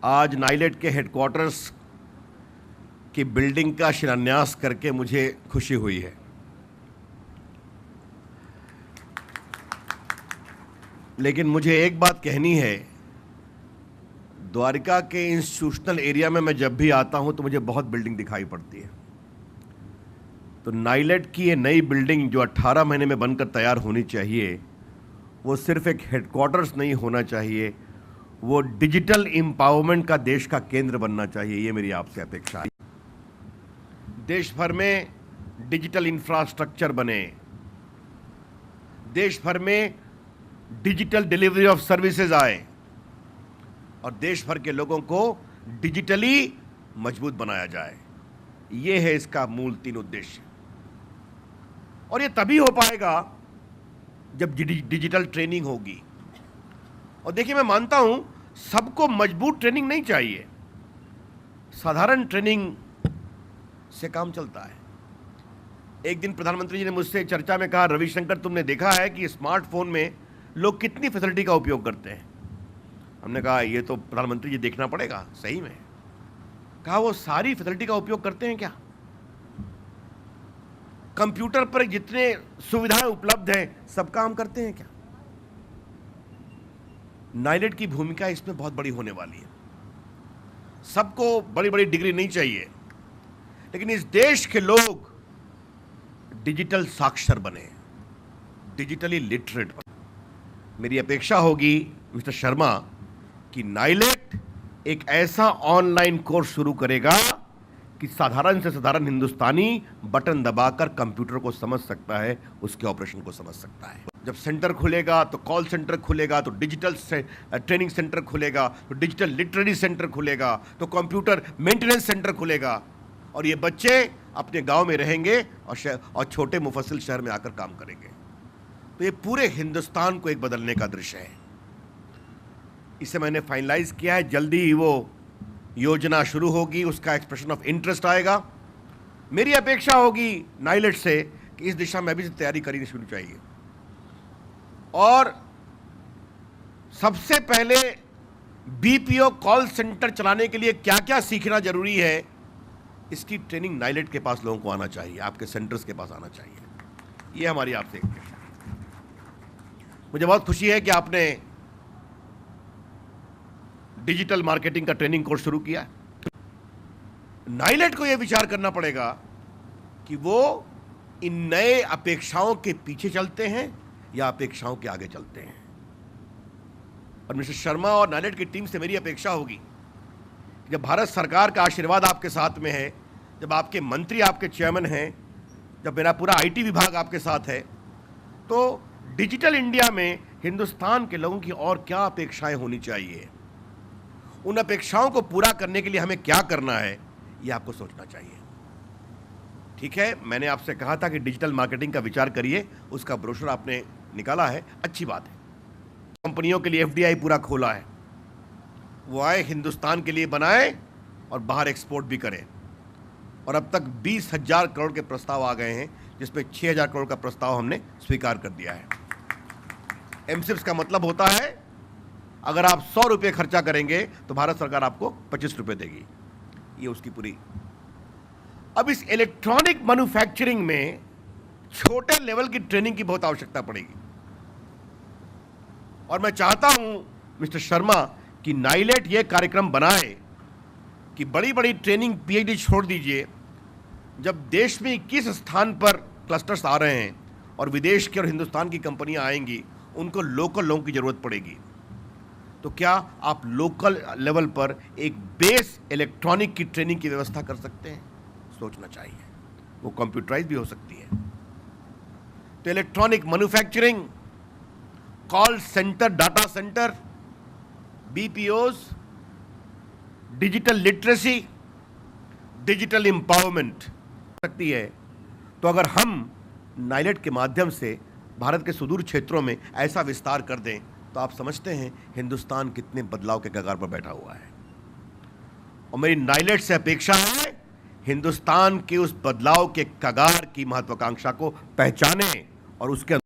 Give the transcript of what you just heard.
आज नाइलेट के हेडक्वार्टर्स की बिल्डिंग का शिलान्यास करके मुझे खुशी हुई है। लेकिन मुझे एक बात कहनी है, द्वारिका के इंस्टीट्यूशनल एरिया में मैं जब भी आता हूं तो मुझे बहुत बिल्डिंग दिखाई पड़ती है। तो नाइलेट की ये नई बिल्डिंग जो 18 महीने में बनकर तैयार होनी चाहिए, वो सिर्फ एक हेडक्वार्टर्स नहीं होना चाहिए, वो डिजिटल एम्पावरमेंट का देश का केंद्र बनना चाहिए। ये मेरी आपसे अपेक्षा है। देश भर में डिजिटल इंफ्रास्ट्रक्चर बने, देश भर में डिजिटल डिलीवरी ऑफ सर्विसेज आए और देश भर के लोगों को डिजिटली मजबूत बनाया जाए। ये है इसका मूल 3 उद्देश्य। और ये तभी हो पाएगा जब डिजिटल ट्रेनिंग होगी। और देखिए, मैं मानता हूं सबको मजबूत ट्रेनिंग नहीं चाहिए, साधारण ट्रेनिंग से काम चलता है। एक दिन प्रधानमंत्री जी ने मुझसे चर्चा में कहा, रविशंकर तुमने देखा है कि स्मार्टफोन में लोग कितनी फैसिलिटी का उपयोग करते हैं? हमने कहा ये तो प्रधानमंत्री जी देखना पड़ेगा। सही में कहा, वो सारी फैसिलिटी का उपयोग करते हैं क्या? कंप्यूटर पर जितने सुविधाएं उपलब्ध हैं सब काम करते हैं क्या? नाइलेट की भूमिका इसमें बहुत बड़ी होने वाली है। सबको बड़ी बड़ी डिग्री नहीं चाहिए, लेकिन इस देश के लोग डिजिटल साक्षर बने, डिजिटली लिटरेट बने। मेरी अपेक्षा होगी मिस्टर शर्मा कि नाइलेट एक ऐसा ऑनलाइन कोर्स शुरू करेगा कि साधारण से साधारण हिंदुस्तानी बटन दबाकर कंप्यूटर को समझ सकता है, उसके ऑपरेशन को समझ सकता है। जब सेंटर खुलेगा तो कॉल सेंटर खुलेगा, तो डिजिटल ट्रेनिंग सेंटर खुलेगा, तो डिजिटल लिटरेसी सेंटर खुलेगा, तो कंप्यूटर मेंटेनेंस सेंटर खुलेगा, और ये बच्चे अपने गांव में रहेंगे और छोटे मुफस्सिल शहर में आकर काम करेंगे। तो ये पूरे हिंदुस्तान को एक बदलने का दृश्य है। इसे मैंने फाइनलाइज किया है, जल्दी ही वो योजना शुरू होगी, उसका एक्सप्रेशन ऑफ इंटरेस्ट आएगा। मेरी अपेक्षा होगी नाइलेट से कि इस दिशा में अभी से तैयारी करनी शुरू चाहिए। और सबसे पहले बीपीओ कॉल सेंटर चलाने के लिए क्या क्या सीखना जरूरी है, इसकी ट्रेनिंग नाइलेट के पास लोगों को आना चाहिए, आपके सेंटर्स के पास आना चाहिए। ये हमारी आपसे एक अपेक्षा है। मुझे बहुत खुशी है कि आपने डिजिटल मार्केटिंग का ट्रेनिंग कोर्स शुरू किया है। नाइलेट को यह विचार करना पड़ेगा कि वो इन नए अपेक्षाओं के पीछे चलते हैं या अपेक्षाओं के आगे चलते हैं। और मिस्टर शर्मा और नाइलेट की टीम से मेरी अपेक्षा होगी, जब भारत सरकार का आशीर्वाद आपके साथ में है, जब आपके मंत्री आपके चेयरमैन हैं, जब मेरा पूरा आईटी विभाग आपके साथ है, तो डिजिटल इंडिया में हिंदुस्तान के लोगों की और क्या अपेक्षाएं होनी चाहिए, उन अपेक्षाओं को पूरा करने के लिए हमें क्या करना है, यह आपको सोचना चाहिए। ठीक है, मैंने आपसे कहा था कि डिजिटल मार्केटिंग का विचार करिए, उसका ब्रोशर आपने निकाला है, अच्छी बात है। कंपनियों के लिए एफडीआई पूरा खोला है, वो आए हिंदुस्तान के लिए बनाए और बाहर एक्सपोर्ट भी करें। और अब तक 20,000 करोड़ के प्रस्ताव आ गए हैं, जिसमें 6,000 करोड़ का प्रस्ताव हमने स्वीकार कर दिया है। एमसीएप्स का मतलब होता है, अगर आप 100 रुपये खर्चा करेंगे तो भारत सरकार आपको 25 रुपये देगी। ये उसकी पूरी। अब इस इलेक्ट्रॉनिक मैन्युफैक्चरिंग में छोटे लेवल की ट्रेनिंग की बहुत आवश्यकता पड़ेगी। और मैं चाहता हूं मिस्टर शर्मा कि नाइलेट ये कार्यक्रम बनाए कि बड़ी बड़ी ट्रेनिंग पीएचडी छोड़ दीजिए। जब देश में 21 स्थान पर क्लस्टर्स आ रहे हैं और विदेश की और हिंदुस्तान की कंपनियां आएंगी, उनको लोकल लोगों की जरूरत पड़ेगी। तो क्या आप लोकल लेवल पर एक बेस इलेक्ट्रॉनिक की ट्रेनिंग की व्यवस्था कर सकते हैं? सोचना चाहिए। वो कंप्यूटराइज भी हो सकती है। तो electronic manufacturing, call centre, data centre, BPOs, digital literacy, digital empowerment सकती है। तो अगर हम नाइलेट के माध्यम से भारत के सुदूर क्षेत्रों में ऐसा विस्तार कर दें, तो आप समझते हैं हिंदुस्तान कितने बदलाव के कगार पर बैठा हुआ है। और मेरी नाइलेट से अपेक्षा है हिंदुस्तान के उस बदलाव के कगार की महत्वाकांक्षा को पहचाने और उसके